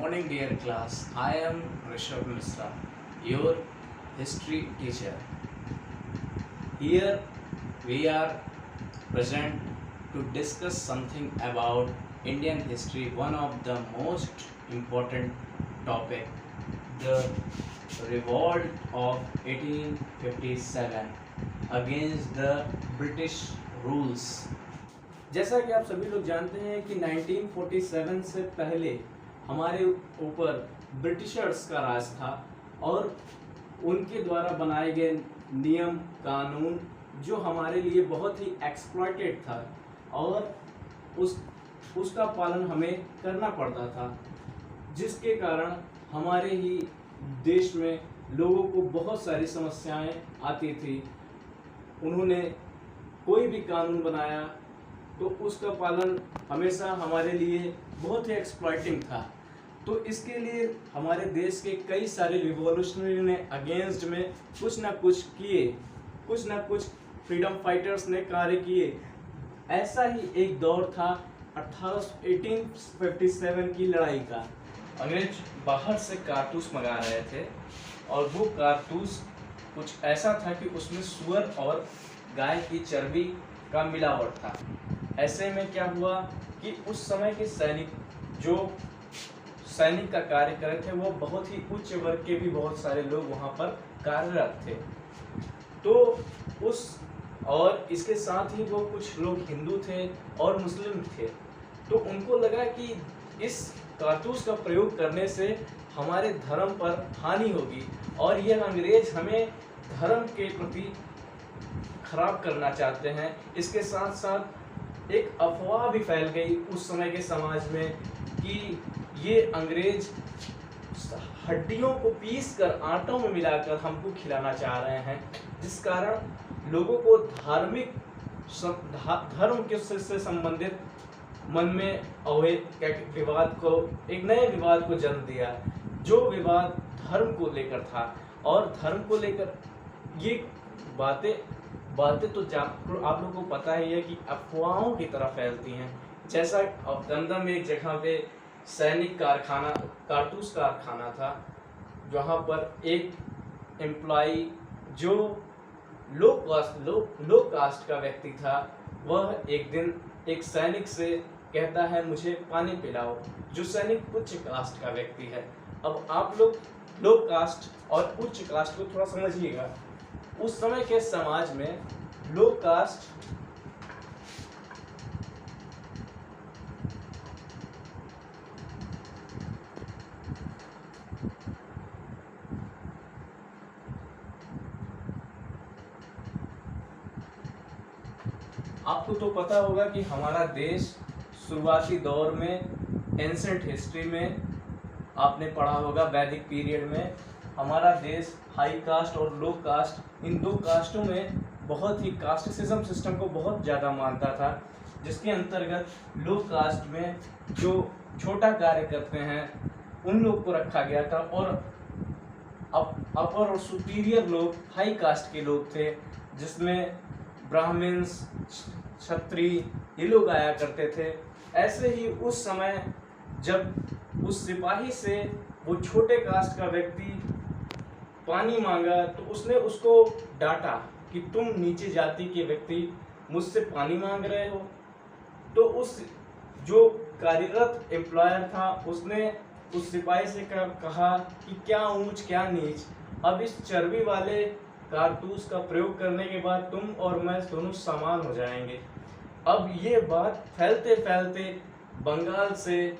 morning, dear class. I am Rishabh Misra, your history teacher. Here we are present to discuss something about Indian history, one of the most important topic, the revolt of 1857 against the British rules. जैसा कि आप सभी लोग जानते हैं कि 1947 से पहले हमारे ऊपर ब्रिटिशर्स का राज था और उनके द्वारा बनाए गए नियम कानून जो हमारे लिए बहुत ही एक्सप्लॉइटेड था और उसका पालन हमें करना पड़ता था, जिसके कारण हमारे ही देश में लोगों को बहुत सारी समस्याएं आती थी। उन्होंने कोई भी कानून बनाया तो उसका पालन हमेशा हमारे लिए बहुत ही एक्सप्लॉइटिंग था। तो इसके लिए हमारे देश के कई सारे रिवॉल्यूशनरी ने अगेंस्ट में कुछ ना कुछ किए, कुछ ना कुछ फ्रीडम फाइटर्स ने कार्य किए। ऐसा ही एक दौर था 1857 की लड़ाई का। अंग्रेज बाहर से कारतूस मंगा रहे थे और वो कारतूस कुछ ऐसा था कि उसमें सुअर और गाय की चर्बी का मिलावट था। ऐसे में क्या हुआ कि उस समय के सैनिक का कार्य कर रहे थे वो बहुत ही उच्च वर्ग के भी बहुत सारे लोग वहाँ पर कार्यरत थे। तो और इसके साथ ही वो कुछ लोग हिंदू थे और मुस्लिम थे। तो उनको लगा कि इस कारतूस का प्रयोग करने से हमारे धर्म पर हानि होगी और यह अंग्रेज हमें धर्म के प्रति खराब करना चाहते हैं। इसके साथ साथ एक अफवाह भी फैल गई उस समय के समाज में कि ये अंग्रेज हड्डियों को पीस कर आटों में मिलाकर हमको खिलाना चाह रहे हैं, जिस कारण लोगों को धर्म के से संबंधित मन में एक नए विवाद को जन्म दिया, जो विवाद धर्म को लेकर था। और धर्म को लेकर ये बातें तो आप लोगों को पता ही है कि अफवाहों की तरह फैलती हैं। जैसा दमदम में एक जगह पे सैनिक कारतूस कारखाना था, जहाँ पर एक एम्प्लॉई जो लो कास्ट का व्यक्ति था, वह एक दिन एक सैनिक से कहता है मुझे पानी पिलाओ, जो सैनिक उच्च कास्ट का व्यक्ति है। अब आप लोग लो कास्ट और उच्च कास्ट को थोड़ा समझिएगा। उस समय के समाज में लो कास्ट आपको तो पता होगा कि हमारा देश शुरुआती दौर में एंसेंट हिस्ट्री में आपने पढ़ा होगा, वैदिक पीरियड में हमारा देश हाई कास्ट और लो कास्ट इन दो कास्टों में बहुत ही कास्टिसिज्म सिस्टम को बहुत ज़्यादा मानता था, जिसके अंतर्गत लो कास्ट में जो छोटा कार्य करते हैं उन लोग को रखा गया था और अपर और सुपीरियर लोग हाई कास्ट के लोग थे, जिसमें ब्राह्मण्स क्षत्रिय ये लोग आया करते थे। ऐसे ही उस समय जब उस सिपाही से वो छोटे कास्ट का व्यक्ति पानी मांगा तो उसने उसको डांटा कि तुम नीचे जाति के व्यक्ति मुझसे पानी मांग रहे हो। तो उस जो कार्यरत एम्प्लॉयर था उसने उस सिपाही से कहा कि क्या ऊंच क्या नीच, अब इस चर्बी वाले कारतूस का प्रयोग करने के बाद तुम और मैं दोनों समान हो जाएंगे। अब ये बात फैलते फैलते बंगाल से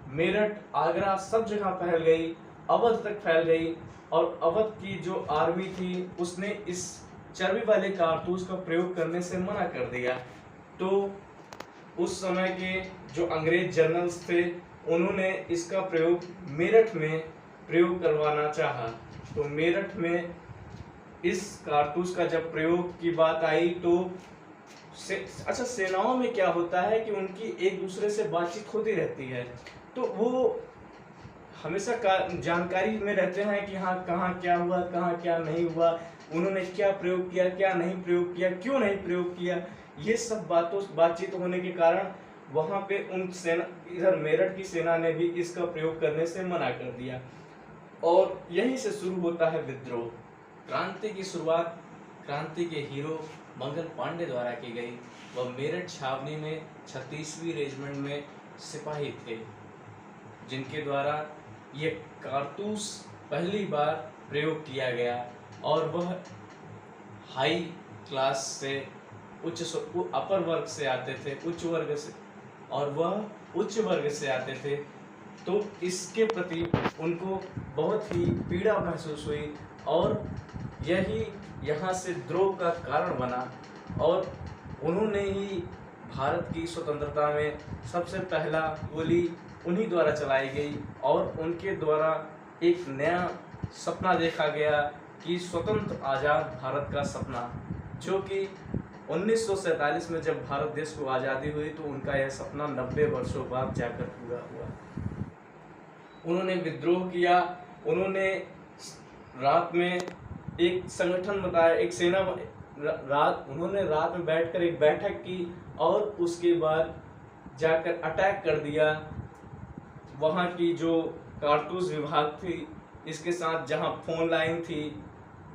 मेरठ, आगरा सब जगह फैल गई, अवध तक फैल गई और अवध की जो आर्मी थी उसने इस चर्बी वाले कारतूस का प्रयोग करने से मना कर दिया। तो उस समय के जो अंग्रेज जनरल्स थे उन्होंने इसका प्रयोग मेरठ में प्रयोग करवाना चाहा। तो मेरठ में इस कारतूस का जब प्रयोग की बात आई तो सेनाओं में क्या होता है कि उनकी एक दूसरे से बातचीत होती रहती है, तो वो हमेशा जानकारी में रहते हैं कि हाँ कहाँ क्या हुआ, कहाँ क्या नहीं हुआ, उन्होंने क्या प्रयोग किया, क्या नहीं प्रयोग किया, क्यों नहीं प्रयोग किया। ये सब बातचीत होने के कारण वहाँ पे उन सेना, इधर मेरठ की सेना ने भी इसका प्रयोग करने से मना कर दिया और यहीं से शुरू होता है विद्रोह। क्रांति की शुरुआत क्रांति के हीरो मंगल पांडे द्वारा की गई। वह मेरठ छावनी में 36वीं रेजिमेंट में सिपाही थे, जिनके द्वारा ये कारतूस पहली बार प्रयोग किया गया और वह हाई क्लास से अपर वर्ग से आते थे, उच्च वर्ग से, और वह उच्च वर्ग से आते थे, तो इसके प्रति उनको बहुत ही पीड़ा महसूस हुई और यही यहाँ से द्रोह का कारण बना और उन्होंने ही भारत की स्वतंत्रता में सबसे पहला गोली उन्हीं द्वारा चलाई गई और उनके द्वारा एक नया सपना देखा गया कि स्वतंत्र आज़ाद भारत का सपना, जो कि 1947 में जब भारत देश को आज़ादी हुई तो उनका यह सपना 90 वर्षों बाद जाकर पूरा हुआ। उन्होंने विद्रोह किया, उन्होंने रात में एक संगठन बताया, एक सेना उन्होंने रात में बैठकर एक बैठक की और उसके बाद जाकर अटैक कर दिया वहाँ की जो कारतूस विभाग थी, इसके साथ जहाँ फोन लाइन थी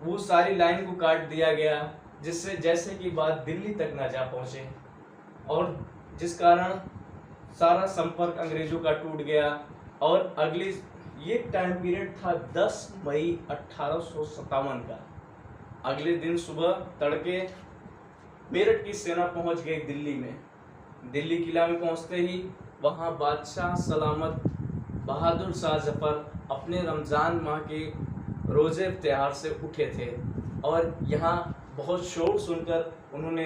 वो सारी लाइन को काट दिया गया, जिससे जैसे कि बात दिल्ली तक ना जा पहुँचे और जिस कारण सारा संपर्क अंग्रेजों का टूट गया। और अगली ये टाइम पीरियड था 10 मई 1857 का। अगले दिन सुबह तड़के मेरठ की सेना पहुंच गई दिल्ली में। दिल्ली किला में पहुंचते ही वहां बादशाह सलामत बहादुर शाह जफर अपने रमज़ान माह के रोज़े त्योहार से उठे थे और यहाँ बहुत शोर सुनकर उन्होंने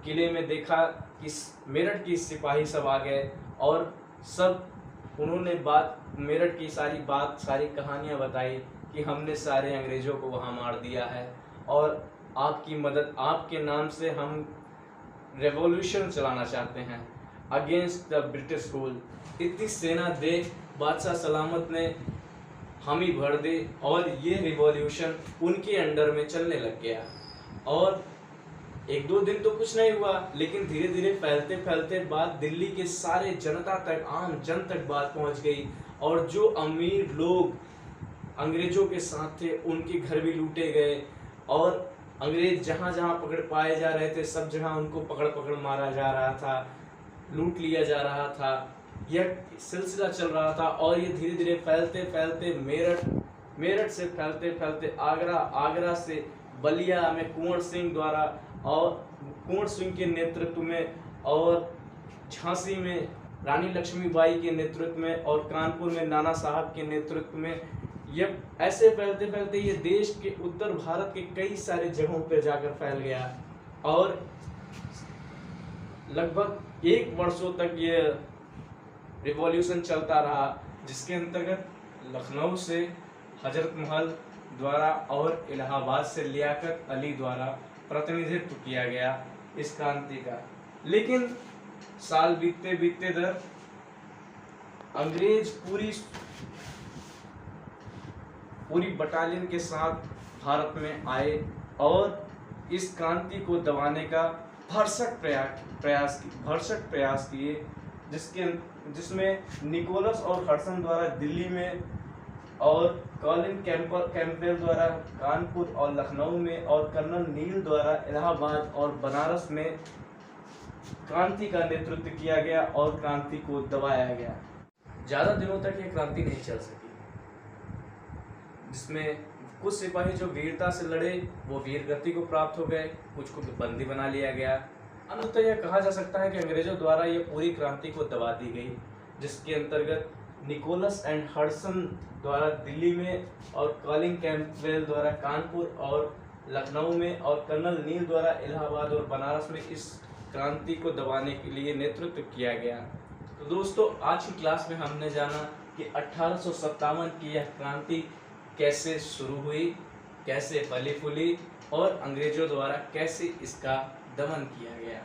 किले में देखा कि मेरठ की सिपाही सब आ गए और सब उन्होंने मेरठ की सारी कहानियाँ बताई कि हमने सारे अंग्रेज़ों को वहाँ मार दिया है और आपकी मदद, आपके नाम से हम रेवोल्यूशन चलाना चाहते हैं अगेंस्ट द ब्रिटिश रूल। इतनी सेना देख बादशाह सलामत ने हामी भर दी और ये रिवॉल्यूशन उनके अंडर में चलने लग गया। और एक दो दिन तो कुछ नहीं हुआ, लेकिन धीरे धीरे फैलते फैलते बात दिल्ली के सारे जनता तक, आम जन तक बात पहुंच गई और जो अमीर लोग अंग्रेजों के साथ थे उनके घर भी लूटे गए और अंग्रेज जहाँ जहाँ पकड़ पाए जा रहे थे सब जगह उनको पकड़ पकड़ मारा जा रहा था, लूट लिया जा रहा था। यह सिलसिला चल रहा था और ये धीरे धीरे फैलते फैलते मेरठ से फैलते फैलते आगरा से बलिया में कुंवर सिंह द्वारा और कुंवर सिंह के नेतृत्व में और झांसी में रानी लक्ष्मीबाई के नेतृत्व में और कानपुर में नाना साहब के नेतृत्व में ये ऐसे फैलते फैलते ये देश के उत्तर भारत के कई सारे जगहों पर जाकर फैल गया और लगभग 1 वर्षों तक ये रिवॉल्यूशन चलता रहा, जिसके अंतर्गत लखनऊ से हजरत महल द्वारा और इलाहाबाद से लियाकत अली द्वारा प्रतिनिधित्व किया गया इस क्रांति का। लेकिन साल बीतते बीतते दर अंग्रेज पूरी बटालियन के साथ भारत में आए और इस क्रांति को दबाने का भरसक प्रयास किए, जिसमें निकोलस और हडसन द्वारा दिल्ली में और कॉलिन कैंपबेल द्वारा कानपुर और लखनऊ में और कर्नल नील द्वारा इलाहाबाद और बनारस में क्रांति का नेतृत्व किया गया और क्रांति को दबाया गया। ज़्यादा दिनों तक ये क्रांति नहीं चल सकी, जिसमें कुछ सिपाही जो वीरता से लड़े वो वीर गति को प्राप्त हो गए, कुछ को बंदी बना लिया गया। अंततः यह कहा जा सकता है कि अंग्रेजों द्वारा ये पूरी क्रांति को दबा दी गई, जिसके अंतर्गत निकोलस एंड हडसन द्वारा दिल्ली में और कॉलिन कैंपबेल द्वारा कानपुर और लखनऊ में और कर्नल नील द्वारा इलाहाबाद और बनारस में इस क्रांति को दबाने के लिए नेतृत्व किया गया। तो दोस्तों, आज की क्लास में हमने जाना कि 1857 की यह क्रांति कैसे शुरू हुई, कैसे फली फूली और अंग्रेजों द्वारा कैसे इसका दमन किया गया।